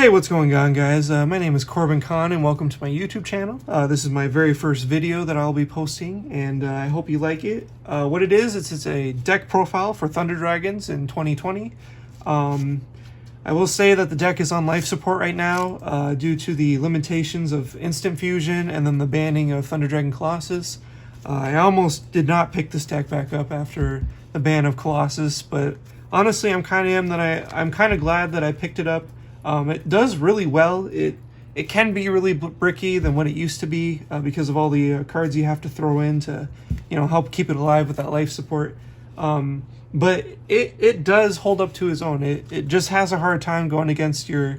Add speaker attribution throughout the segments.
Speaker 1: Hey, what's going on, guys? My name is Corbin Khan and welcome to my YouTube channel. This is my very first video that I'll be posting, and I hope you like it. What it is, it's a deck profile for Thunder Dragons in 2020. I will say that the deck is on life support right now due to the limitations of instant fusion and then the banning of Thunder Dragon Colossus. I almost did not pick this deck back up after the ban of Colossus, but honestly, I'm kind of glad that I picked it up. It does really well. It can be really bricky than what it used to be because of all the cards you have to throw in to, help keep it alive with that life support. But it does hold up to its own. It just has a hard time going against your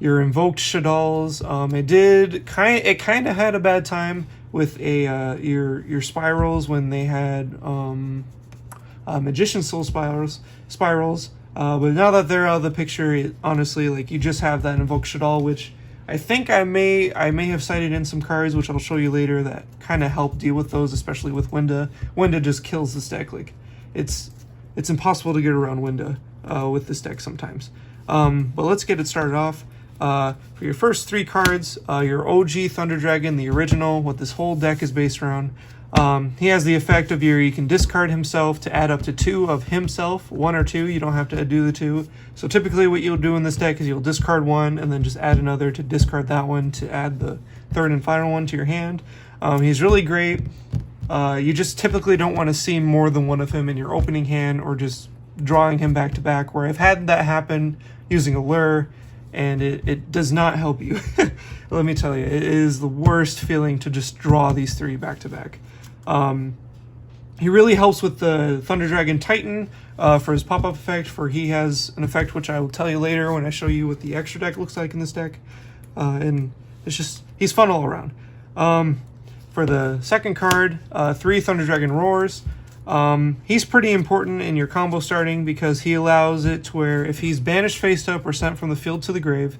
Speaker 1: invoked Shaddolls. It kind of had a bad time with your spirals when they had Magician Soul spirals. But now that they're out of the picture, honestly, you just have that Invoke Shaddol, which I think I may have cited in some cards, which I'll show you later, that kind of help deal with those, especially with Winda. Winda just kills this deck. It's impossible to get around Winda with this deck sometimes. But let's get it started off. For your first three cards, your OG Thunder Dragon, the original, what this whole deck is based around. He has the effect of you can discard himself to add up to 2 of himself, 1 or 2, you don't have to do the 2. So typically what you'll do in this deck is you'll discard 1 and then just add another to discard that one to add the third and final one to your hand. He's really great. You just typically don't want to see more than one of him in your opening hand or just drawing him back to back, where I've had that happen using Allure, and it does not help you. Let me tell you, it is the worst feeling to just draw these 3 back to back. He really helps with the Thunder Dragon Titan for his pop-up effect, for he has an effect which I will tell you later when I show you what the extra deck looks like in this deck. And he's fun all around. For the second card, 3 Thunder Dragon Roars. He's pretty important in your combo starting because he allows it to where if he's banished face up or sent from the field to the grave,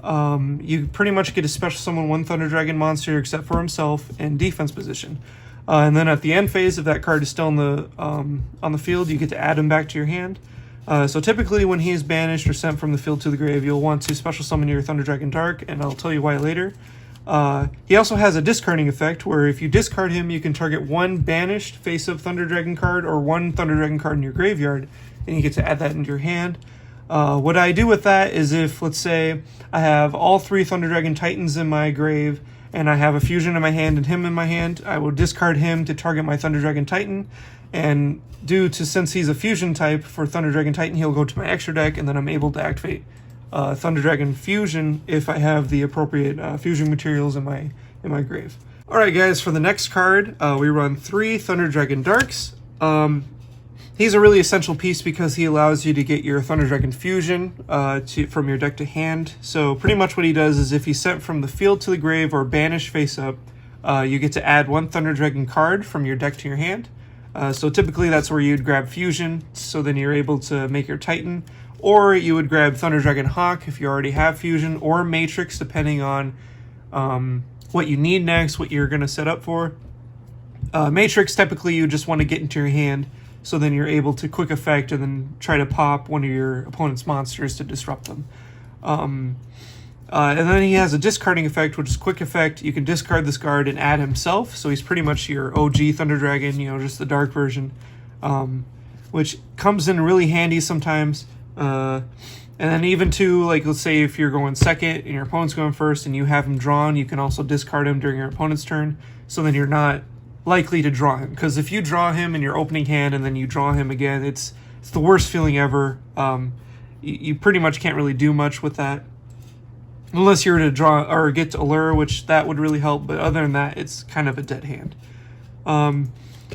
Speaker 1: you pretty much get to special summon 1 Thunder Dragon monster except for himself in defense position. And then at the end phase, if that card is still on the field, you get to add him back to your hand. So typically when he is banished or sent from the field to the grave, you'll want to special summon your Thunder Dragon Dark, and I'll tell you why later. He also has a discarding effect where if you discard him, you can target 1 banished face-up Thunder Dragon card or 1 Thunder Dragon card in your graveyard, and you get to add that into your hand. What I do with that is if, let's say, I have all 3 Thunder Dragon Titans in my grave, and I have a fusion in my hand and him in my hand, I will discard him to target my Thunder Dragon Titan, and since he's a fusion type for Thunder Dragon Titan, he'll go to my extra deck, and then I'm able to activate Thunder Dragon Fusion if I have the appropriate fusion materials in my grave. Alright guys, for the next card, we run 3 Thunder Dragon Darks. He's a really essential piece because he allows you to get your Thunder Dragon Fusion from your deck to hand. So pretty much what he does is if he's sent from the field to the grave or banished face up, you get to add 1 Thunder Dragon card from your deck to your hand. So typically that's where you'd grab Fusion, so then you're able to make your Titan. Or you would grab Thunder Dragon Hawk if you already have Fusion, or Matrix depending on what you need next, what you're going to set up for. Matrix, typically you just want to get into your hand, so then you're able to quick effect and then try to pop one of your opponent's monsters to disrupt them. And then he has a discarding effect, which is quick effect. You can discard this card and add himself, so he's pretty much your OG Thunder Dragon, just the dark version, which comes in really handy sometimes. And then even too, let's say if you're going second and your opponent's going first and you have him drawn, you can also discard him during your opponent's turn, so then you're not likely to draw him, because if you draw him in your opening hand and then you draw him again, it's the worst feeling ever. You pretty much can't really do much with that unless you were to draw or get to Allure, which that would really help, but other than that, it's kind of a dead hand.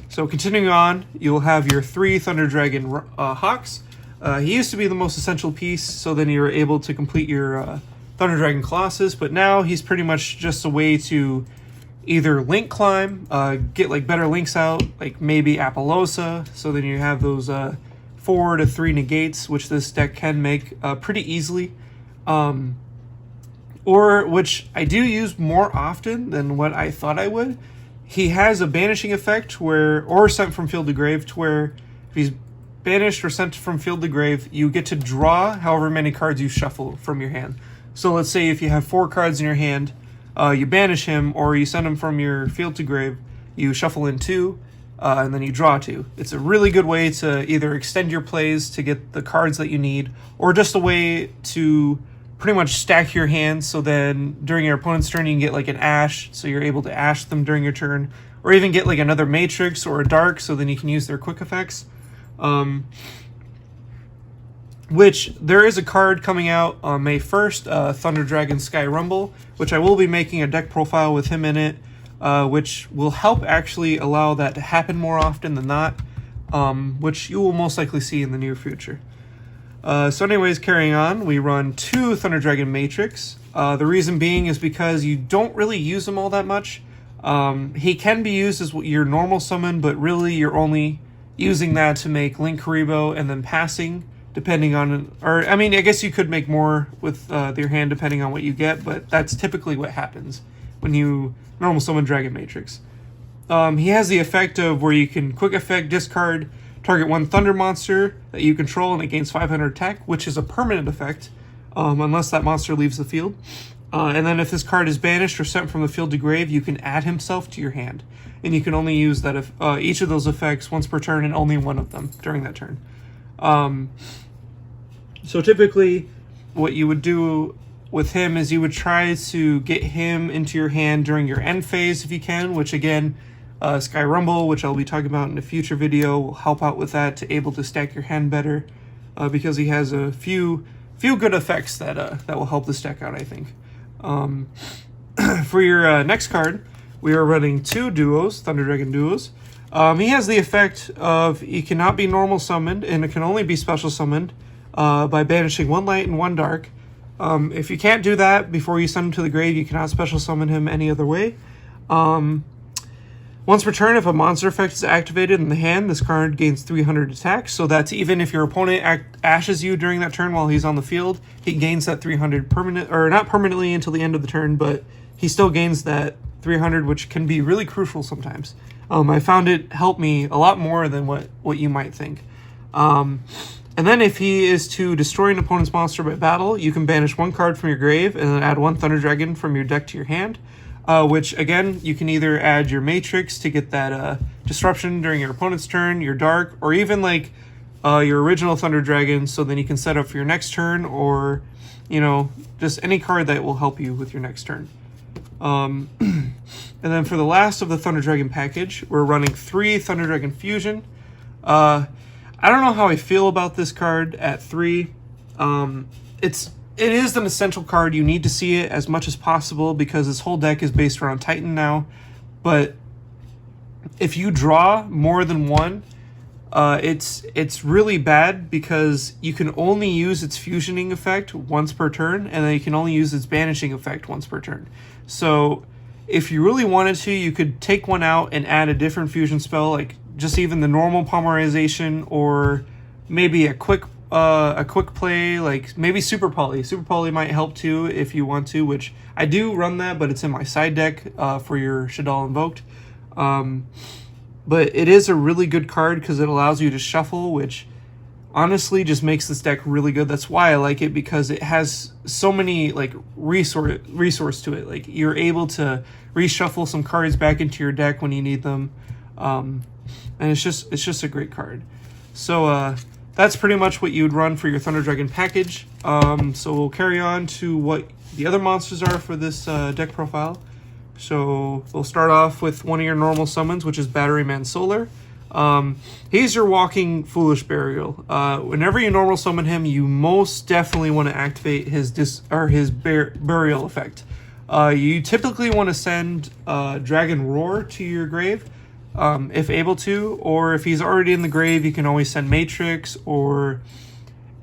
Speaker 1: So continuing on, you'll have your 3 Thunder Dragon Hawks. He used to be the most essential piece, so then you're able to complete your Thunder Dragon Colossus, but now he's pretty much just a way to either link climb, get better links out, maybe Apollousa, so then you have those 4 to 3 negates, which this deck can make pretty easily, or which I do use more often than what I thought I would. He has a banishing effect or sent from field to grave, to where if he's banished or sent from field to grave, you get to draw however many cards you shuffle from your hand. So let's say if you have 4 cards in your hand, you banish him or you send him from your field to grave, you shuffle in 2, and then you draw 2. It's a really good way to either extend your plays to get the cards that you need, or just a way to pretty much stack your hands so then during your opponent's turn you can get like an ash, so you're able to ash them during your turn, or even get like another matrix or a dark so then you can use their quick effects. Which there is a card coming out on May 1st, Thunder Dragon Sky Rumble, which I will be making a deck profile with him in it, which will help actually allow that to happen more often than not, which you will most likely see in the near future. So anyways, carrying on, we run 2 Thunder Dragon Matrix. The reason being is because you don't really use him all that much. He can be used as your normal summon, but really you're only using that to make Link Kuriboh and then passing, depending on, or I mean, I guess you could make more with your hand depending on what you get, but that's typically what happens when you normal summon Dragon Matrix. He has the effect of where you can quick effect discard target 1 thunder monster that you control and it gains 500 attack, which is a permanent effect unless that monster leaves the field. And then if this card is banished or sent from the field to grave, you can add himself to your hand, and you can only use that if each of those effects once per turn and only one of them during that turn. So typically what you would do with him is you would try to get him into your hand during your end phase if you can, which again, Sky Rumble, which I'll be talking about in a future video, will help out with that to able to stack your hand better, because he has a few good effects that will help the deck out, I think. For your next card, we are running 2 duos, Thunder Dragon duos. He has the effect of he cannot be normal summoned, and it can only be special summoned by banishing 1 light and 1 dark. If you can't do that before you send him to the grave, you cannot special summon him any other way. Once per turn, if a monster effect is activated in the hand, this card gains 300 attack. So that's even if your opponent ashes you during that turn while he's on the field, he gains that 300 permanent, or not permanently until the end of the turn, but he still gains that 300, which can be really crucial sometimes. I found it helped me a lot more than what you might think. And then if he is to destroy an opponent's monster by battle, you can banish 1 card from your grave and then add 1 Thunder Dragon from your deck to your hand. Which, again, you can either add your Matrix to get that disruption during your opponent's turn, your Dark, or even like your original Thunder Dragon, so then you can set up for your next turn, or, you know, just any card that will help you with your next turn. And then for the last of the Thunder Dragon package, we're running 3 Thunder Dragon Fusion. I don't know how I feel about this card at 3. It is an essential card. You need to see it as much as possible because this whole deck is based around Titan now. But if you draw more than 1, it's really bad because you can only use its fusioning effect once per turn, and then you can only use its banishing effect once per turn. So if you really wanted to, you could take 1 out and add a different fusion spell, like just even the normal polymerization, or maybe a quick play, like maybe Super Poly. Super Poly might help too if you want to, which I do run that, but it's in my side deck for your Shaddoll Invoked. But it is a really good card because it allows you to shuffle, which honestly just makes this deck really good. That's why I like it, because it has so many like resource to it. Like you're able to reshuffle some cards back into your deck when you need them, and it's just a great card. So that's pretty much what you would run for your Thunder Dragon package. So we'll carry on to what the other monsters are for this deck profile. So we'll start off with one of your normal summons, which is Batteryman Solar. He's your walking Foolish Burial. Whenever you normal summon him, you most definitely want to activate his burial effect. You typically want to send Dragon Roar to your grave, if able to, or if he's already in the grave, you can always send Matrix or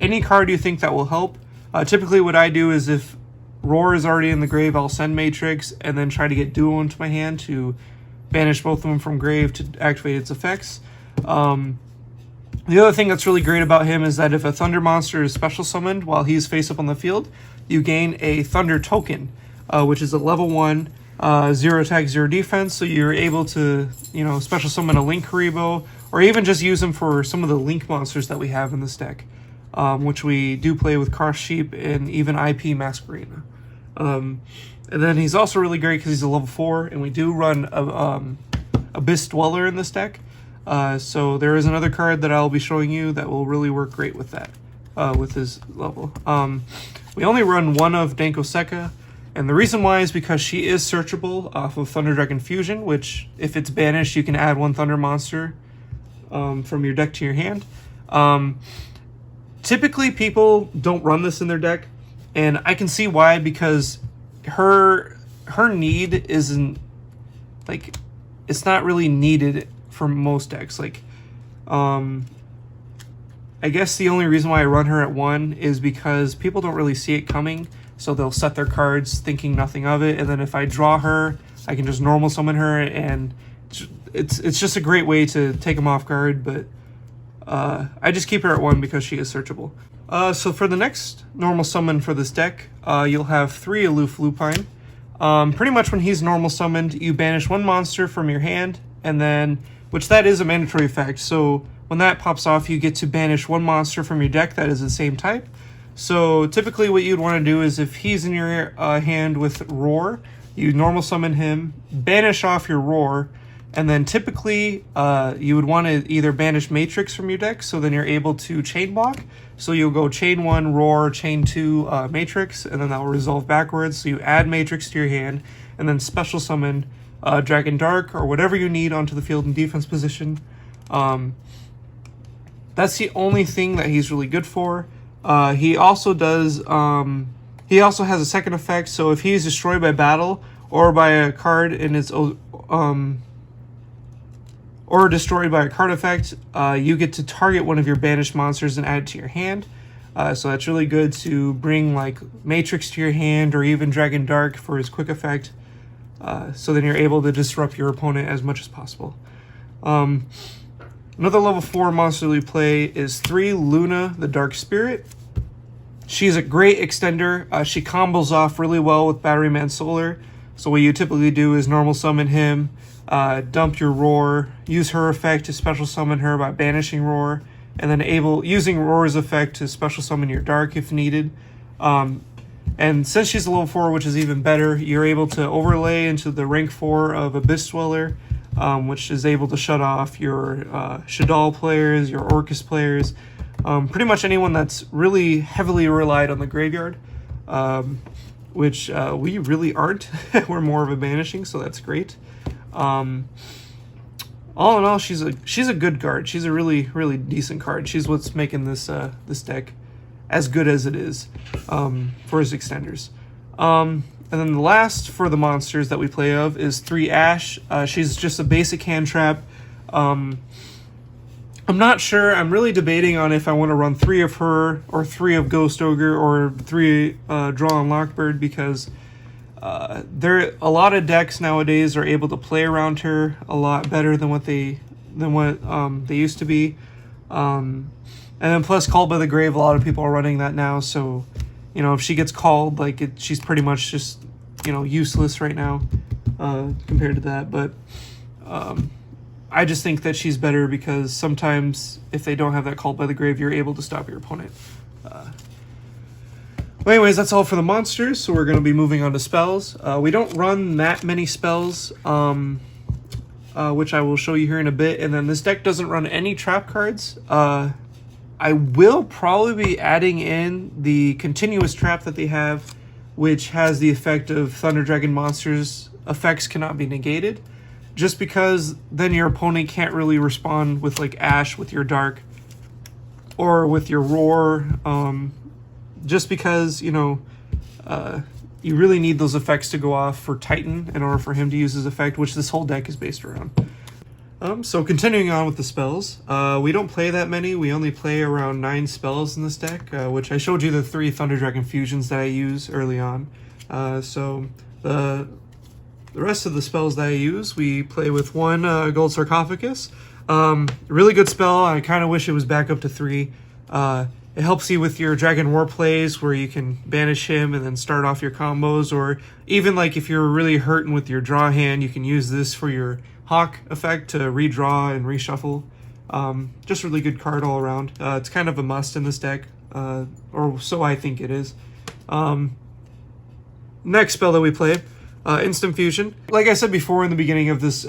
Speaker 1: any card you think that will help. Typically what I do is if Roar is already in the grave, I'll send Matrix and then try to get Duo into my hand to banish both of them from grave to activate its effects. The other thing that's really great about him is that if a Thunder monster is special summoned while he's face up on the field, you gain a Thunder token, which is a level 1, 0 attack, 0 defense, so you're able to, you know, special summon a Link Kuriboh, or even just use them for some of the Link monsters that we have in this deck, which we do play with Cross Sheep and even IP Masquerena. And then he's also really great because he's a level 4, and we do run a Abyss Dweller in this deck. So there is another card that I'll be showing you that will really work great with that, with his level. We only run one of Danko Sekka, and the reason why is because she is searchable off of Thunder Dragon Fusion, which if it's banished, you can add one Thunder monster from your deck to your hand. Typically, people don't run this in their deck, and I can see why, because her need isn't, like, it's not really needed for most decks. Like, I guess the only reason why I run her at 1 is because people don't really see it coming, so they'll set their cards thinking nothing of it, and then if I draw her, I can just normal summon her, and it's just a great way to take them off guard. But I just keep her at 1 because she is searchable. So for the next normal summon for this deck, you'll have 3 Aloof Lupine. Pretty much when he's normal summoned, you banish 1 monster from your hand, and then, which that is a mandatory effect, so when that pops off, you get to banish 1 monster from your deck that is the same type. So typically what you'd want to do is, if he's in your hand with Roar, you normal summon him, banish off your Roar, and then typically you would want to either banish Matrix from your deck, so then you're able to chain block. So you'll go chain 1 Roar, chain 2 Matrix, and then that will resolve backwards. So you add Matrix to your hand, and then special summon Dragon Dark or whatever you need onto the field in defense position. That's the only thing that he's really good for. He also does. He also has a second effect. So if he is destroyed by battle or by a card in its or destroyed by a card effect, you get to target one of your banished monsters and add it to your hand. So that's really good to bring like Matrix to your hand, or even Dragon Dark for his quick effect. So then you're able to disrupt your opponent as much as possible. Another level 4 monster we play is 3 Luna, the Dark Spirit. She's a great extender. She combos off really well with Batteryman Solar. So what you typically do is normal summon him, dump your Roar, use her effect to special summon her by banishing Roar, and then using Roar's effect to special summon your Dark if needed. And since she's a level 4, which is even better, you're able to overlay into the rank 4 of Abyss Dweller, which is able to shut off your Shaddoll players, your Orcus players, pretty much anyone that's really heavily relied on the graveyard, which we really aren't. We're more of a banishing, so that's great. All in all, she's a good card. She's a really, really decent card. She's what's making this this deck as good as it is for his extenders. And then the last for the monsters that we play of is 3 Ash. She's just a basic hand trap. I'm not sure. I'm really debating on if I want to run 3 of her, or 3 of Ghost Ogre, or 3 Draw on Lockbird, because a lot of decks nowadays are able to play around her a lot better than what they used to be. And then plus Called by the Grave, a lot of people are running that now, so you know, if she gets called, like she's pretty much just, you know, useless right now compared to that. But I just think that she's better because sometimes if they don't have that Called by the Grave, you're able to stop your opponent. Well, anyways, that's all for the monsters, so we're going to be moving on to spells. We don't run that many spells, which I will show you here in a bit. And then this deck doesn't run any trap cards. I will probably be adding in the continuous trap that they have, which has the effect of Thunder Dragon monsters' effects cannot be negated, just because then your opponent can't really respond with like Ash with your Dark or with your Roar, just because, you know, you really need those effects to go off for Titan in order for him to use his effect, which this whole deck is based around. So continuing on with the spells, we don't play that many. We only play around 9 spells in this deck, which I showed you the 3 Thunder Dragon fusions that I use early on. So the rest of the spells that I use, we play with 1 Gold Sarcophagus. Really good spell. I kind of wish it was back up to 3. It helps you with your Dragon War plays where you can banish him and then start off your combos, or even like if you're really hurting with your draw hand, you can use this for your Hawk effect to redraw and reshuffle. Just really good card all around. It's kind of a must in this deck, or so I think it is. Next spell that we play, Instant Fusion. Like I said before in the beginning of this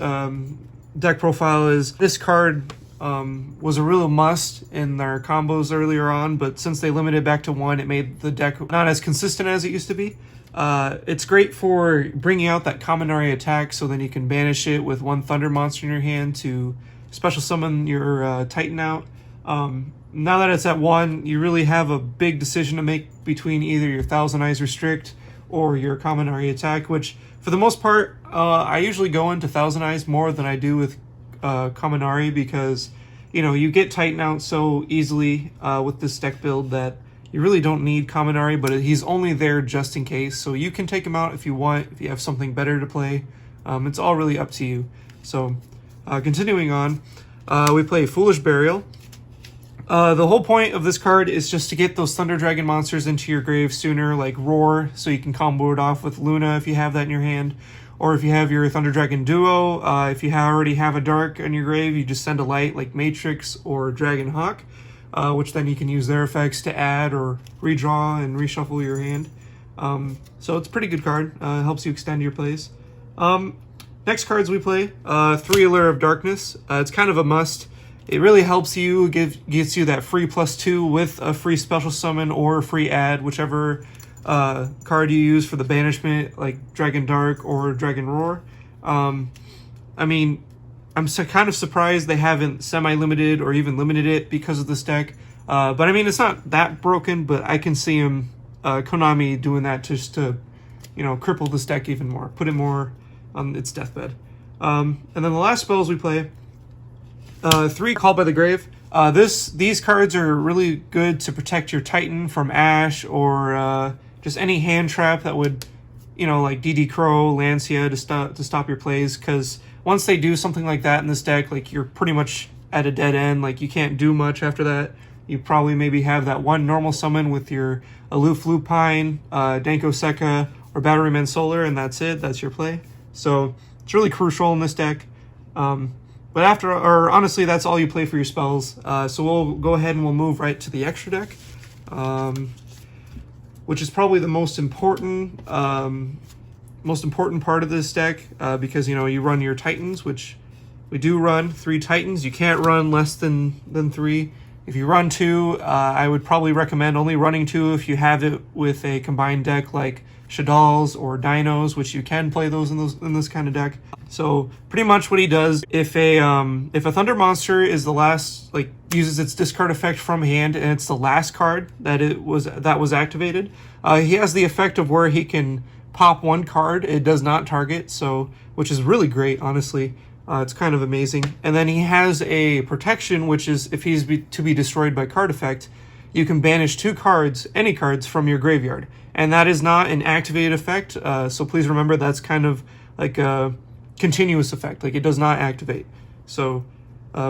Speaker 1: deck profile, is this card was a real must in their combos earlier on, but since they limited back to one, it made the deck not as consistent as it used to be. It's great for bringing out that Kaminari attack, so then you can banish it with one Thunder monster in your hand to special summon your Titan out. Now that it's at 1, you really have a big decision to make between either your Thousand Eyes Restrict or your Kaminari attack, which for the most part, I usually go into Thousand Eyes more than I do with Kaminari, because you get Titan out so easily with this deck build that you really don't need Kaminari, but he's only there just in case, so you can take him out if you want, if you have something better to play. It's all really up to you. So continuing on, we play Foolish Burial. The whole point of this card is just to get those Thunder Dragon monsters into your grave sooner, like Roar, so you can combo it off with Luna if you have that in your hand. Or if you have your Thunder Dragon duo, if you already have a Dark in your grave, you just send a light like Matrix or Dragon Hawk, which then you can use their effects to add or redraw and reshuffle your hand. So it's a pretty good card. Helps you extend your plays. Next cards we play, 3 Allure of Darkness. It's kind of a must. It really helps you, gets you that free +2 with a free special summon or a free add, whichever card you use for the banishment, like Dragon Dark or Dragon Roar. I mean, I'm kind of surprised they haven't semi-limited or even limited it because of this deck. But I mean, it's not that broken, but I can see Konami doing that just to, cripple this deck even more, put it more on its deathbed. And then the last spells we play, 3 Called by the Grave. These cards are really good to protect your Titan from Ash or just any hand trap that would, like DD Crow, Lancia to stop your plays. Because once they do something like that in this deck, like you're pretty much at a dead end. Like you can't do much after that. You probably maybe have that one normal summon with your Aloof Lupine, Danko Sekka, or Batteryman Solar, and that's it. That's your play. So it's really crucial in this deck. But honestly, that's all you play for your spells. So we'll go ahead and we'll move right to the extra deck, which is probably the most important part of this deck, because you run your Titans, which we do run 3 Titans. You can't run less than 3. If you run 2, I would probably recommend only running 2 if you have it with a combined deck like Shaddolls or Dinos, which you can play those in this kind of deck. So pretty much what he does, if a Thunder monster is the last, uses its discard effect from hand and it's the last card that was activated, he has the effect of where he can pop 1 card. It does not target, which is really great, honestly. It's kind of amazing. And then he has a protection, which is if he's to be destroyed by card effect, you can banish 2 cards, any cards, from your graveyard. And that is not an activated effect, so please remember that's kind of like a continuous effect. Like, it does not activate. So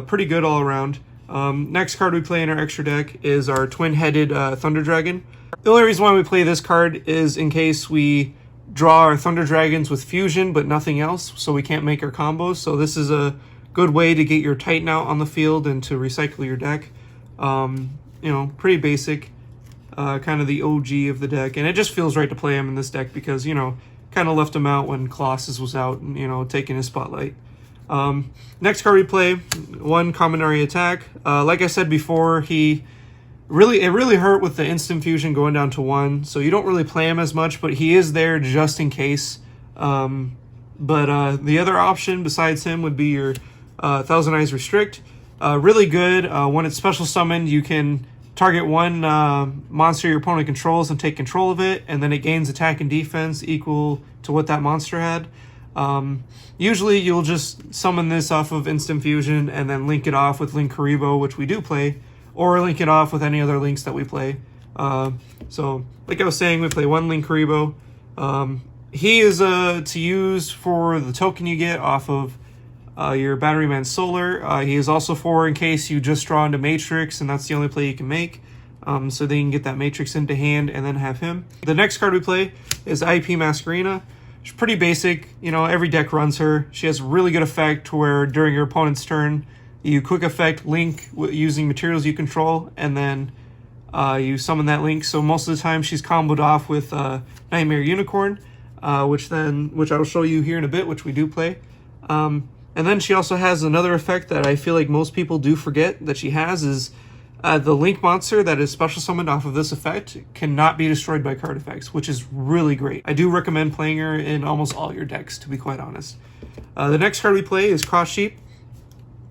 Speaker 1: pretty good all around. Next card we play in our extra deck is our twin-headed Thunder Dragon. The only reason why we play this card is in case we draw our Thunder Dragons with fusion but nothing else, so we can't make our combos. So this is a good way to get your Titan out on the field and to recycle your deck. Pretty basic, kind of the OG of the deck, and it just feels right to play him in this deck because, kind of left him out when Colossus was out and, taking his spotlight. Next card we play, 1 Kaminari attack. Like I said before, it really hurt with the instant fusion going down to 1, so you don't really play him as much, but he is there just in case. But the other option besides him would be your Thousand Eyes Restrict. Really good. When it's special summoned, you can target 1 monster your opponent controls and take control of it, and then it gains attack and defense equal to what that monster had. Usually you'll just summon this off of Instant Fusion and then link it off with Linkuriboh, which we do play, or link it off with any other links that we play. So like I was saying, we play 1 Linkuriboh. He is to use for the token you get off of your Batteryman Solar. He is also for in case you just draw into Matrix, and that's the only play you can make. So then you can get that Matrix into hand and then have him. The next card we play is IEP Masquerena. She's pretty basic. Every deck runs her. She has a really good effect where during your opponent's turn, you quick effect Link using materials you control, and then you summon that Link. So most of the time she's comboed off with Nightmare Unicorn. which I will show you here in a bit, which we do play. And then she also has another effect that I feel like most people do forget that she has is the Link monster that is special summoned off of this effect cannot be destroyed by card effects, which is really great. I do recommend playing her in almost all your decks, to be quite honest. The next card we play is Cross Sheep.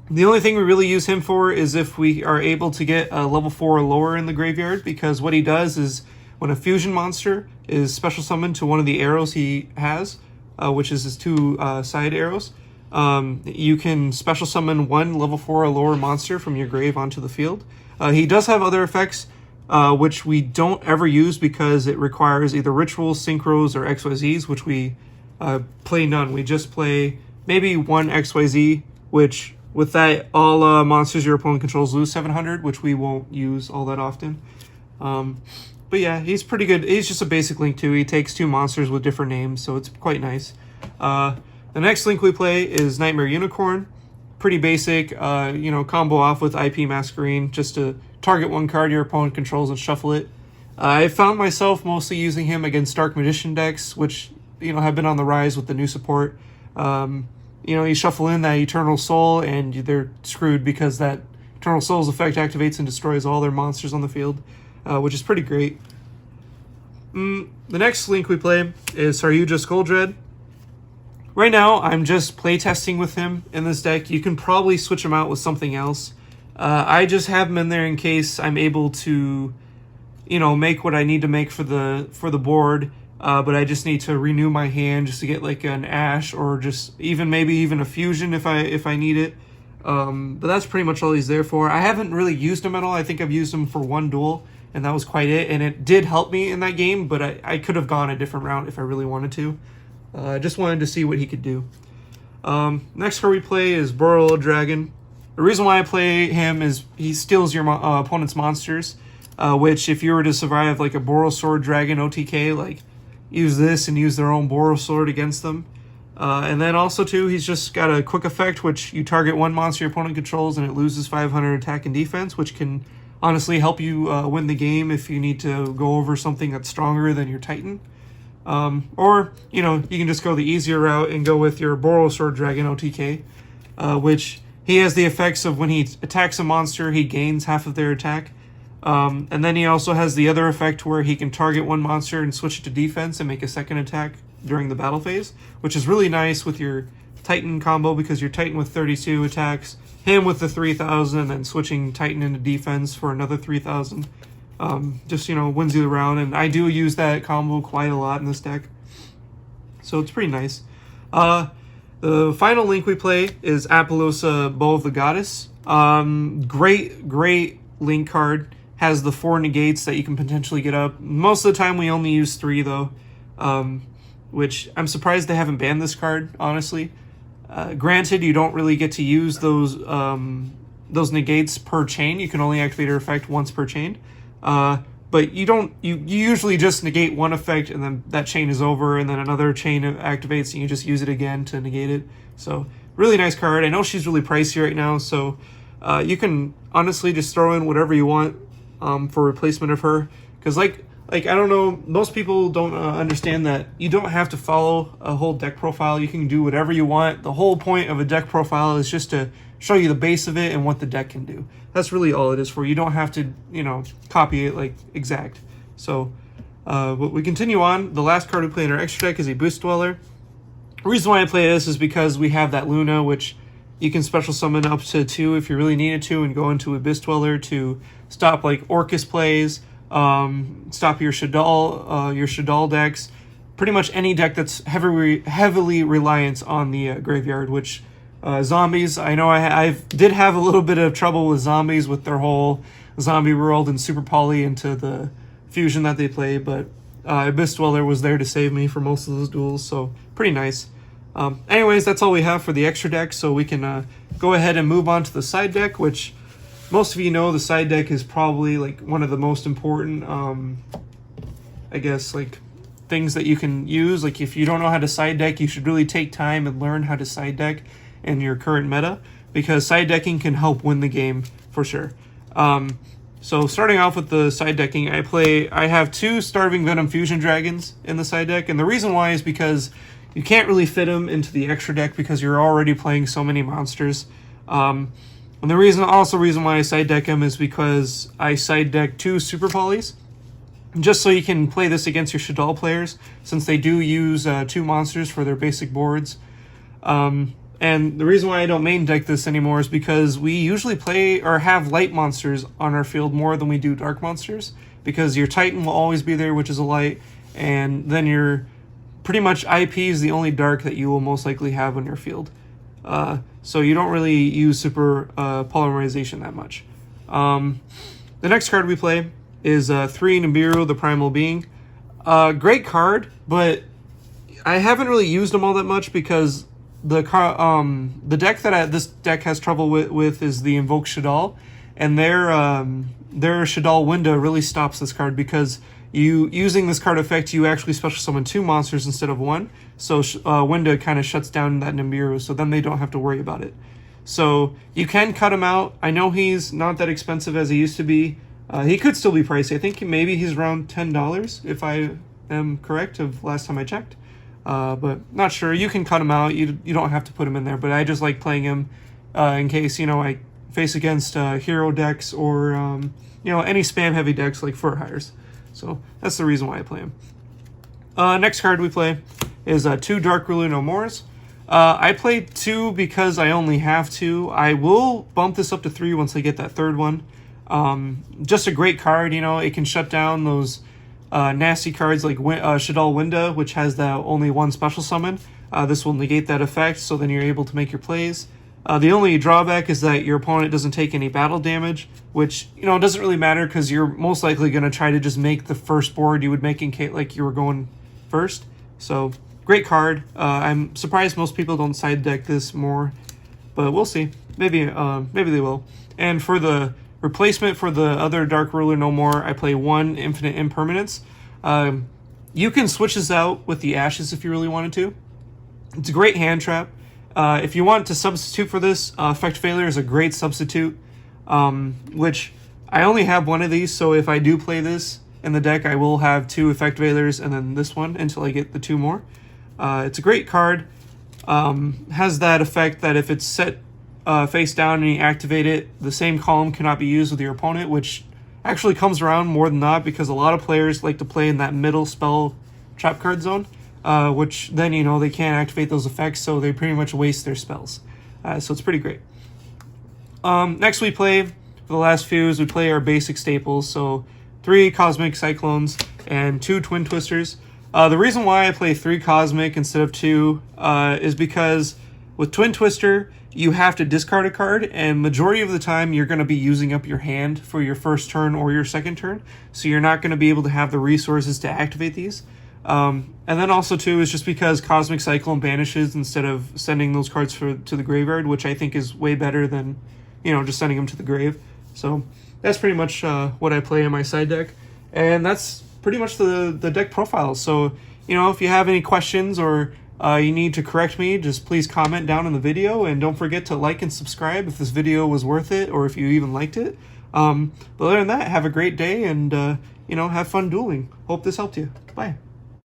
Speaker 1: The only thing we really use him for is if we are able to get a level 4 or lower in the graveyard, because what he does is when a fusion monster is special summoned to one of the arrows he has, which is his 2 side arrows, you can special summon 1 level 4 or lower monster from your grave onto the field. He does have other effects, which we don't ever use because it requires either rituals, synchros, or XYZs, which we play none. We just play maybe 1 XYZ, which with that, all monsters your opponent controls lose 700, which we won't use all that often. But yeah, he's pretty good. He's just a basic Link too. He takes 2 monsters with different names, so it's quite nice. The next Link we play is Nightmare Unicorn. Pretty basic, combo off with IP Masquerade just to target 1 card your opponent controls and shuffle it. I found myself mostly using him against Dark Magician decks, which, have been on the rise with the new support. You shuffle in that Eternal Soul and they're screwed because that Eternal Soul's effect activates and destroys all their monsters on the field, which is pretty great. The next Link we play is Saryuja Skuldread. Right now, I'm just playtesting with him in this deck. You can probably switch him out with something else. I just have him in there in case I'm able to, make what I need to make for the board. But I just need to renew my hand just to get like an Ash or just maybe even a Fusion if I need it. But that's pretty much all he's there for. I haven't really used him at all. I think I've used him for 1 duel, and that was quite it. And it did help me in that game, but I could have gone a different route if I really wanted to. I just wanted to see what he could do. Next card we play is Boral Dragon. The reason why I play him is he steals your opponent's monsters, which if you were to survive like a Borrelsword Dragon OTK, like use this and use their own Borrelsword against them. And then also too, he's just got a quick effect, which you target 1 monster your opponent controls and it loses 500 attack and defense, which can honestly help you win the game if you need to go over something that's stronger than your Titan. Or, you can just go the easier route and go with your Borrelsword Dragon OTK, which he has the effects of when he attacks a monster, he gains half of their attack. And then he also has the other effect where he can target 1 monster and switch it to defense and make a second attack during the battle phase, which is really nice with your Titan combo because your Titan with 32 attacks, him with the 3,000, and then switching Titan into defense for another 3,000. Just, wins you the round, and I do use that combo quite a lot in this deck. So it's pretty nice. The final Link we play is Apollousa, Bow of the Goddess. Great Link card. Has the 4 negates that you can potentially get up. Most of the time we only use 3 though, which I'm surprised they haven't banned this card, honestly. Granted, you don't really get to use those negates per chain. You can only activate her effect once per chain. But you usually just negate 1 effect and then that chain is over and then another chain activates and you just use it again to negate it. So really nice card. I know she's really pricey right now, so you can honestly just throw in whatever you want for replacement of her. Because like I don't know, most people don't understand that you don't have to follow a whole deck profile. You can do whatever you want. The whole point of a deck profile is just to show you the base of it and what the deck can do. That's really all it is for. You don't have to, copy it like exact. So, but we continue on. The last card we play in our extra deck is Abyss Dweller. The reason why I play this is because we have that Luna, which you can special summon up to 2 if you really needed to, and go into Abyss Dweller to stop like Orcus plays, stop your Shaddoll decks, pretty much any deck that's heavily reliant on the graveyard, which zombies, I know I did have a little bit of trouble with zombies with their whole zombie world and super poly into the fusion that they play, but Abyss Dweller was there to save me for most of those duels, so pretty nice. Anyways, that's all we have for the extra deck, so we can go ahead and move on to the side deck, which most of you know the side deck is probably like one of the most important, I guess, like things that you can use. Like if you don't know how to side deck, you should really take time and learn how to side deck in your current meta, because side decking can help win the game for sure. So starting off with the side decking, I have 2 Starving Venom Fusion Dragons in the side deck, and the reason why is because you can't really fit them into the extra deck because you're already playing so many monsters. And the reason why I side deck them is because I side deck 2 Super Polys, just so you can play this against your Shaddoll players, since they do use 2 monsters for their basic boards. And the reason why I don't main deck this anymore is because we usually play or have light monsters on our field more than we do dark monsters, because your Titan will always be there, which is a light, and then your pretty much IP is the only dark that you will most likely have on your field. So you don't really use super polymerization that much. The next card we play is 3 Nibiru, the Primal Being. Great card, but I haven't really used them all that much because the deck that this deck has trouble with is the Invoke Shaddoll, and their Shaddoll window really stops this card because using this card effect, you actually special summon 2 monsters instead of 1. So window kind of shuts down that Nibiru, so then they don't have to worry about it. So you can cut him out. I know he's not that expensive as he used to be. He could still be pricey. I think maybe he's around $10 if I am correct of last time I checked. But not sure. You can cut him out. You don't have to put him in there. But I just like playing him in case, I face against hero decks or, any spam heavy decks like Fur Hires. So that's the reason why I play him. Next card we play is 2 Dark Ruler No Mores. I play 2 because I only have 2. I will bump this up to 3 once I get that 3rd one. Just a great card, it can shut down those nasty cards like Shaddoll Winda, which has that only 1 special summon. This will negate that effect, so then you're able to make your plays. The only drawback is that your opponent doesn't take any battle damage, which, doesn't really matter because you're most likely going to try to just make the first board you would make in case like you were going first. So, great card. I'm surprised most people don't side deck this more, but we'll see. Maybe they will. And for the replacement for the other Dark Ruler No More, I play 1 Infinite Impermanence. You can switch this out with the Ashes if you really wanted to. It's a great hand trap. If you want to substitute for this, Effect Failure is a great substitute, which I only have 1 of these, so if I do play this in the deck, I will have 2 Effect Failures and then this one until I get the 2 more. It's a great card. Has that effect that if it's set face down and you activate it, the same column cannot be used with your opponent, which actually comes around more than not because a lot of players like to play in that middle spell trap card zone, which then, they can't activate those effects, so they pretty much waste their spells. So it's pretty great. Next we play, for the last few, is we play our basic staples, so 3 Cosmic Cyclones and 2 Twin Twisters. The reason why I play 3 Cosmic instead of 2 is because with Twin Twister, you have to discard a card, and majority of the time you're going to be using up your hand for your first turn or your second turn, so you're not going to be able to have the resources to activate these. And then also too is just because Cosmic Cyclone banishes instead of sending those cards to the graveyard, which I think is way better than, just sending them to the grave. So that's pretty much what I play in my side deck, and that's pretty much the deck profile. So, if you have any questions or you need to correct me, just please comment down in the video, and don't forget to like and subscribe if this video was worth it or if you even liked it. But other than that, have a great day and, have fun dueling. Hope this helped you. Bye.